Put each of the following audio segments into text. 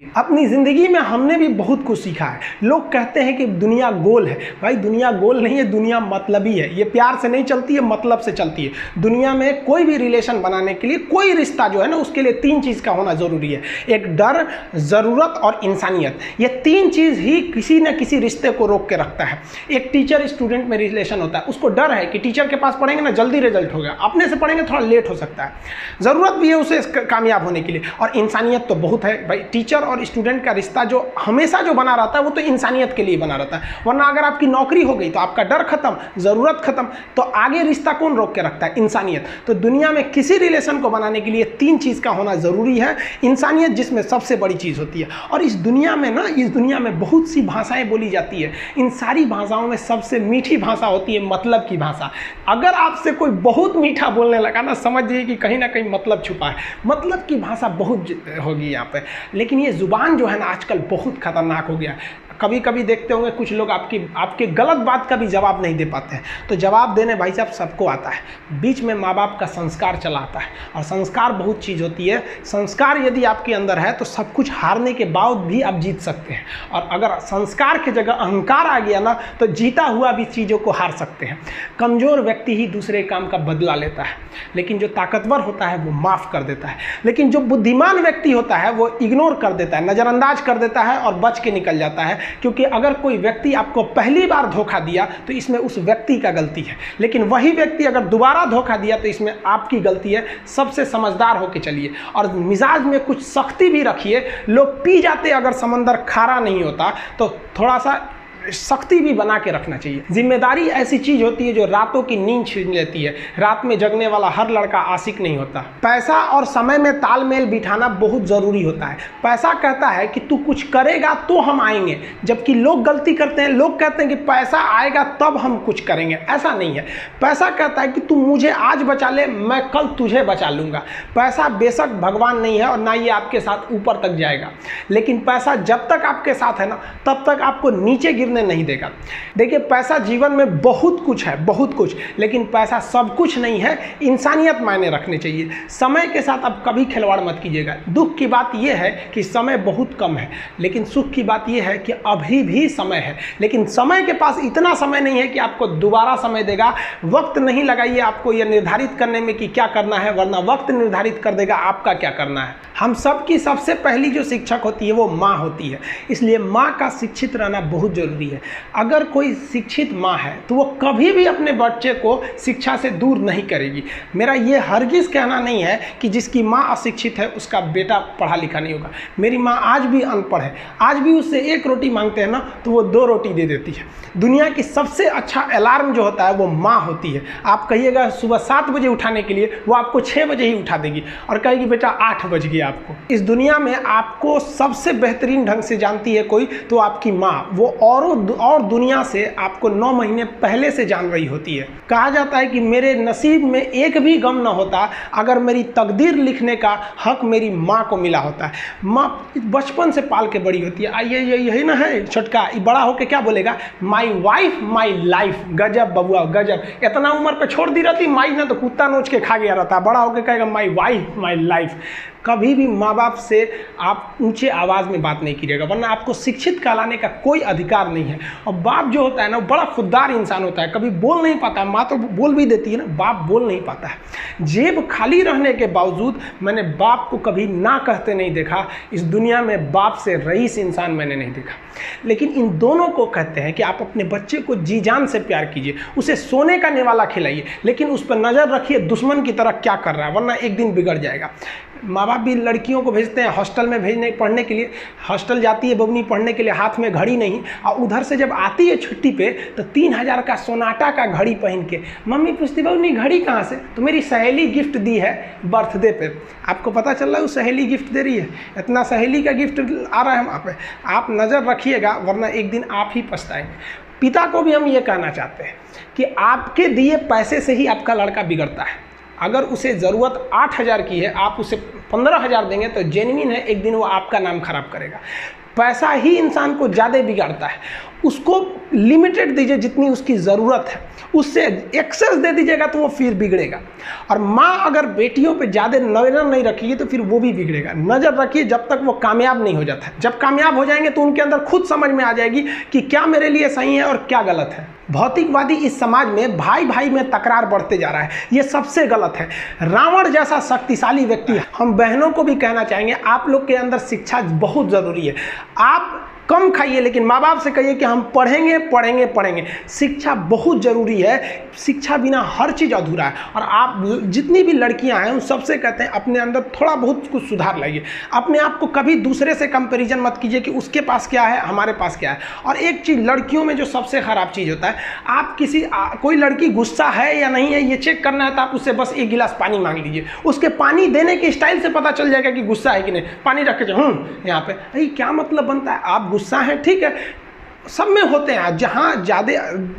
अपनी ज़िंदगी में हमने भी बहुत कुछ सीखा है। लोग कहते हैं कि दुनिया गोल है। भाई दुनिया गोल नहीं है, दुनिया मतलबी है। ये प्यार से नहीं चलती है, मतलब से चलती है। दुनिया में कोई भी रिलेशन बनाने के लिए, कोई रिश्ता जो है ना, उसके लिए तीन चीज़ का होना ज़रूरी है। एक डर, ज़रूरत और इंसानियत। ये तीन चीज़ ही किसी न किसी रिश्ते को रोक के रखता है। एक टीचर स्टूडेंट में रिलेशन होता है, उसको डर है कि टीचर के पास पढ़ेंगे ना जल्दी रिजल्ट होगा, अपने से पढ़ेंगे थोड़ा लेट हो सकता है। ज़रूरत भी है उसे कामयाब होने के लिए, और इंसानियत तो बहुत है भाई। टीचर और स्टूडेंट का रिश्ता जो हमेशा जो बना रहता है वो तो इंसानियत के लिए बना रहता है। वरना अगर आपकी नौकरी हो गई तो आपका डर खत्म, ज़रूरत खत्म, तो आगे रिश्ता कौन रोक के रखता है? इंसानियत। तो दुनिया में किसी रिलेशन को बनाने के लिए तीन चीज़ का होना ज़रूरी है। इंसानियत जिसमें सबसे बड़ी चीज़ होती है। और इस दुनिया में बहुत सी भाषाएं बोली जाती है। इन सारी भाषाओं में सबसे मीठी भाषा होती है मतलब की भाषा। अगर आपसे कोई बहुत मीठा बोलने लगा ना, समझिए कि कहीं ना कहीं मतलब छुपा है। मतलब की भाषा बहुत होगी यहाँ पे। लेकिन ये जुबान जो है ना आजकल बहुत खतरनाक हो गया। कभी कभी देखते होंगे कुछ लोग आपके गलत बात का भी जवाब नहीं दे पाते हैं। तो जवाब देने भाई साहब सबको आता है। बीच में माँ बाप का संस्कार चला आता है, और संस्कार बहुत चीज़ होती है। संस्कार यदि आपके अंदर है तो सब कुछ हारने के बाद भी आप जीत सकते हैं। और अगर संस्कार की जगह अहंकार आ गया ना, तो जीता हुआ भी चीज़ों को हार सकते हैं। कमज़ोर व्यक्ति ही दूसरे काम का बदला लेता है, लेकिन जो ताकतवर होता है वो माफ़ कर देता है। लेकिन जो बुद्धिमान व्यक्ति होता है वो इग्नोर कर देता है, नज़रअंदाज कर देता है और बच के निकल जाता है। क्योंकि अगर कोई व्यक्ति आपको पहली बार धोखा दिया तो इसमें उस व्यक्ति का गलती है, लेकिन वही व्यक्ति अगर दोबारा धोखा दिया तो इसमें आपकी गलती है। सबसे समझदार होके चलिए, और मिजाज में कुछ सख्ती भी रखिए। लोग पी जाते अगर समंदर खारा नहीं होता, तो थोड़ा सा सख्ती भी बना के रखना चाहिए। जिम्मेदारी ऐसी चीज होती है जो रातों की नींद छीन लेती है। रात में जगने वाला हर लड़का आशिक नहीं होता। पैसा और समय में तालमेल बिठाना बहुत जरूरी होता है। पैसा कहता है कि तू कुछ करेगा तो हम आएंगे, जबकि लोग गलती करते हैं। लोग कहते हैं कि पैसा आएगा तब हम कुछ करेंगे। ऐसा नहीं है। पैसा कहता है कि तू मुझे आज बचा ले, मैं कल तुझे बचा लूंगा। पैसा बेशक भगवान नहीं है और ना ये आपके साथ ऊपर तक जाएगा, लेकिन पैसा जब तक आपके साथ है ना, तब तक आपको नीचे गिरने नहीं देगा। देखिए, पैसा जीवन में बहुत कुछ है, बहुत कुछ, लेकिन पैसा सब कुछ नहीं है। इंसानियत मायने रखने चाहिए। समय के साथ आप कभी खिलवाड़ मत कीजिएगा। दुख की बात यह है कि समय बहुत कम है, लेकिन सुख की बात यह है कि अभी भी समय है। लेकिन समय के पास इतना समय नहीं है कि आपको दोबारा समय देगा। वक्त नहीं लगाइए आपको यह निर्धारित करने में कि क्या करना है, वरना वक्त निर्धारित कर देगा आपका क्या करना है। हम सबकी सबसे पहली जो शिक्षक होती है वो माँ होती है, इसलिए माँ का शिक्षित रहना बहुत जरूरी है। अगर कोई शिक्षित माँ है तो वो कभी भी अपने बच्चे को शिक्षा से दूर नहीं करेगी। मेरा ये हरगिज़ कहना नहीं है कि जिसकी माँ अशिक्षित है उसका बेटा पढ़ा लिखा नहीं होगा। मेरी माँ आज भी अनपढ़ है, आज भी उससे एक रोटी मांगते हैं ना तो वो 2 रोटी दे देती है। दुनिया की सबसे अच्छा अलार्म जो होता है वो माँ होती है। आप कहिएगा सुबह 7 बजे उठाने के लिए, वो आपको 6 बजे ही उठा देगी और कहेगी बेटा 8 बज गया आपको। इस दुनिया में आपको सबसे बेहतरीन ढंग से जानती है कोई तो आपकी माँ। वो और दुनिया से आपको 9 महीने पहले से जान रही होती है। कहा जाता है कि मेरे नसीब में एक भी गम न होता अगर मेरी तकदीर लिखने का हक मेरी माँ को मिला होता है। माँ बचपन से पाल के बड़ी होती है। आइए यही ना है छोटका, बड़ा होके क्या बोलेगा? My wife my life. गजब बबुआ गजब। इतना उम्र पे छोड़ दी रहती माई ने तो कुत्ता नोच के खा गया रहता। बड़ा होके कहेगा माई वाइफ माई लाइफ। कभी भी माँ बाप से आप ऊंचे आवाज़ में बात नहीं कीजिएगा, वरना आपको शिक्षित कहलाने का कोई अधिकार नहीं है। और बाप जो होता है ना, वो बड़ा खुददार इंसान होता है, कभी बोल नहीं पाता है। माँ तो बोल भी देती है ना, बाप बोल नहीं पाता है। जेब खाली रहने के बावजूद मैंने बाप को कभी ना कहते नहीं देखा। इस दुनिया में बाप से रईस इंसान मैंने नहीं देखा। लेकिन इन दोनों को कहते हैं कि आप अपने बच्चे को जी जान से प्यार कीजिए, उसे सोने का निवाला खिलाइए, लेकिन उस पर नज़र रखिए दुश्मन की तरह क्या कर रहा है, वरना एक दिन बिगड़ जाएगा। माँ बाप भी लड़कियों को भेजते हैं हॉस्टल में पढ़ने के लिए। हॉस्टल जाती है बबनी पढ़ने के लिए, हाथ में घड़ी नहीं, और उधर से जब आती है छुट्टी पे तो 3000 का सोनाटा का घड़ी पहन के मम्मी पूछती बबनी घड़ी कहाँ से? तो मेरी सहेली गिफ्ट दी है बर्थडे पे। आपको पता चल रहा है वो सहेली गिफ्ट दे रही है? इतना सहेली का गिफ्ट आ रहा है वहाँ पे। आप नज़र रखिएगा, वरना एक दिन आप ही पछताएंगे। पिता को भी हम ये कहना चाहते हैं कि आपके दिए पैसे से ही आपका लड़का बिगड़ता है। अगर उसे ज़रूरत 8000 की है, आप उसे 15000 देंगे तो जेन्युइन है, एक दिन वो आपका नाम खराब करेगा। पैसा ही इंसान को ज़्यादा बिगाड़ता है। उसको लिमिटेड दीजिए जितनी उसकी ज़रूरत है, उससे एक्सेस दे दीजिएगा तो वो फिर बिगड़ेगा। और माँ अगर बेटियों पे ज़्यादा नज़र नहीं रखिए तो फिर वो भी बिगड़ेगा। नज़र रखिए जब तक वो कामयाब नहीं हो जाता है। जब कामयाब हो जाएंगे तो उनके अंदर खुद समझ में आ जाएगी कि क्या मेरे लिए सही है और क्या गलत है। भौतिकवादी इस समाज में भाई भाई में तकरार बढ़ते जा रहा है, ये सबसे गलत है। रावण जैसा शक्तिशाली व्यक्ति, हम बहनों को भी कहना चाहेंगे आप लोग के अंदर शिक्षा बहुत ज़रूरी है। आप कम खाइए लेकिन माँ बाप से कहिए कि हम पढ़ेंगे पढ़ेंगे पढ़ेंगे। शिक्षा बहुत ज़रूरी है, शिक्षा बिना हर चीज़ अधूरा है। और आप जितनी भी लड़कियां हैं उन सबसे कहते हैं अपने अंदर थोड़ा बहुत कुछ सुधार लाइए। अपने आप को कभी दूसरे से कंपैरिजन मत कीजिए कि उसके पास क्या है हमारे पास क्या है। और एक चीज़ लड़कियों में जो सबसे ख़राब चीज़ होता है, आप कोई लड़की गुस्सा है या नहीं है ये चेक करना है तो आप उससे बस एक गिलास पानी मांग लीजिए, उसके पानी देने के स्टाइल से पता चल जाएगा कि गुस्सा है कि नहीं। पानी रख के यहाँ पे अरे क्या मतलब बनता है, आप गुस्सा है ठीक है, सब में होते हैं, जहाँ ज़्यादा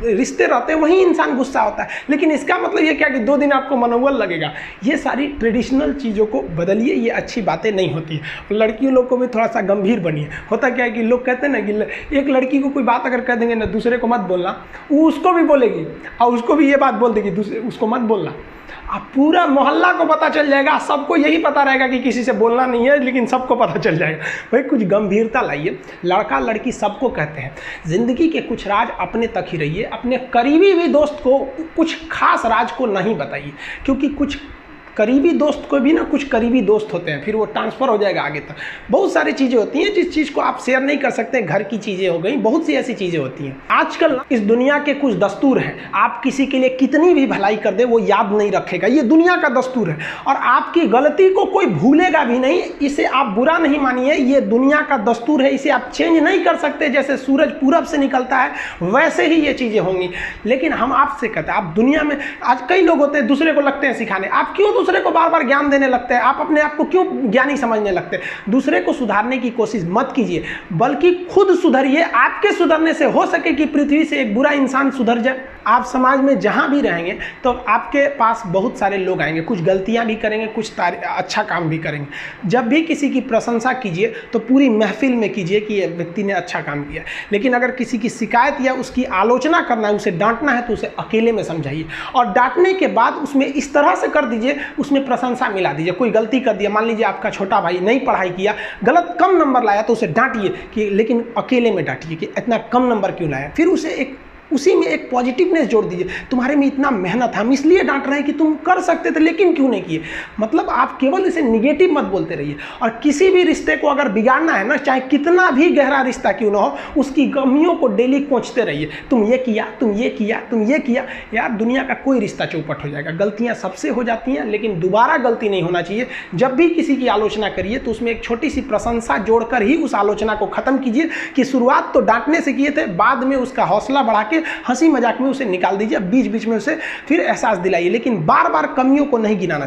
रिश्ते रहते हैं वहीं इंसान गुस्सा होता है, लेकिन इसका मतलब ये क्या कि 2 दिन आपको मनोबल लगेगा। ये सारी ट्रेडिशनल चीज़ों को बदलिए, ये अच्छी बातें नहीं होती है। लड़कियों लोग को भी थोड़ा सा गंभीर बनिए। होता क्या है कि लोग कहते हैं ना कि एक लड़की को कोई बात अगर कह देंगे ना दूसरे को मत बोलना, वो उसको भी बोलेगी और उसको भी ये बात बोल देगी दूसरे उसको मत बोलना। अब पूरा मोहल्ला को पता चल जाएगा, सबको यही पता रहेगा कि किसी से बोलना नहीं है, लेकिन सबको पता चल जाएगा। भाई कुछ गंभीरता लाइए। लड़का लड़की सबको कहते हैं ज़िंदगी के कुछ राज अपने तक ही रहिए, अपने करीबी भी दोस्त को कुछ खास राज को नहीं बताइए, क्योंकि कुछ करीबी दोस्त को भी ना कुछ करीबी दोस्त होते हैं, फिर वो ट्रांसफ़र हो जाएगा आगे तक। बहुत सारी चीज़ें होती हैं जिस चीज़ को आप शेयर नहीं कर सकते, घर की चीज़ें हो गई, बहुत सी ऐसी चीज़ें होती हैं। आजकल इस दुनिया के कुछ दस्तूर हैं, आप किसी के लिए कितनी भी भलाई कर दे वो याद नहीं रखेगा, ये दुनिया का दस्तूर है। और आपकी गलती को कोई भूलेगा भी नहीं, इसे आप बुरा नहीं मानिए, ये दुनिया का दस्तूर है, इसे आप चेंज नहीं कर सकते। जैसे सूरज पूरब से निकलता है वैसे ही ये चीज़ें होंगी। लेकिन हम आपसे कहते हैं, आप दुनिया में आज कई लोग होते हैं दूसरे को लगते हैं सिखाने, आप क्यों दूसरे को बार बार ज्ञान देने लगते हैं, आप अपने आप को क्यों ज्ञानी समझने लगते हैं। दूसरे को सुधारने की कोशिश मत कीजिए, बल्कि खुद सुधरिए। आपके सुधरने से हो सके कि पृथ्वी से एक बुरा इंसान सुधर जाए। आप समाज में जहां भी रहेंगे तो आपके पास बहुत सारे लोग आएंगे, कुछ गलतियां भी करेंगे, कुछ अच्छा काम भी करेंगे। जब भी किसी की प्रशंसा कीजिए तो पूरी महफिल में कीजिए कि ये व्यक्ति ने अच्छा काम किया। लेकिन अगर किसी की शिकायत या उसकी आलोचना करना है, उसे डांटना है, तो उसे अकेले में समझाइए। और डांटने के बाद उसमें इस तरह से कर दीजिए, उसमें प्रशंसा मिला दीजिए। कोई गलती कर दिया, मान लीजिए आपका छोटा भाई नहीं पढ़ाई किया, गलत कम नंबर लाया, तो उसे डांटिए कि, लेकिन अकेले में डांटिए कि इतना कम नंबर क्यों लाया। फिर उसे उसी में एक पॉजिटिवनेस जोड़ दीजिए, तुम्हारे में इतना मेहनत है, हम इसलिए डांट रहे हैं कि तुम कर सकते थे लेकिन क्यों नहीं किए। मतलब आप केवल इसे निगेटिव मत बोलते रहिए। और किसी भी रिश्ते को अगर बिगाड़ना है ना, चाहे कितना भी गहरा रिश्ता क्यों ना हो, उसकी कमियों को डेली कोंचते रहिए। तुम ये किया, तुम ये किया, तुम ये किया। यार दुनिया का कोई रिश्ता चौपट हो जाएगा, गलतियां सबसे हो जाती हैं, लेकिन दोबारा गलती नहीं होना चाहिए। जब भी किसी की आलोचना करिए तो उसमें एक छोटी सी प्रशंसा जोड़कर ही उस आलोचना को खत्म कीजिए कि शुरुआत तो डांटने से किए थे, बाद में उसका हौसला बढ़ा के हंसी मजाक में उसे निकाल दीजिए। बीच बीच में उसे फिर एहसास दिलाइए, लेकिन बार बार कमियों को नहीं गिनाना।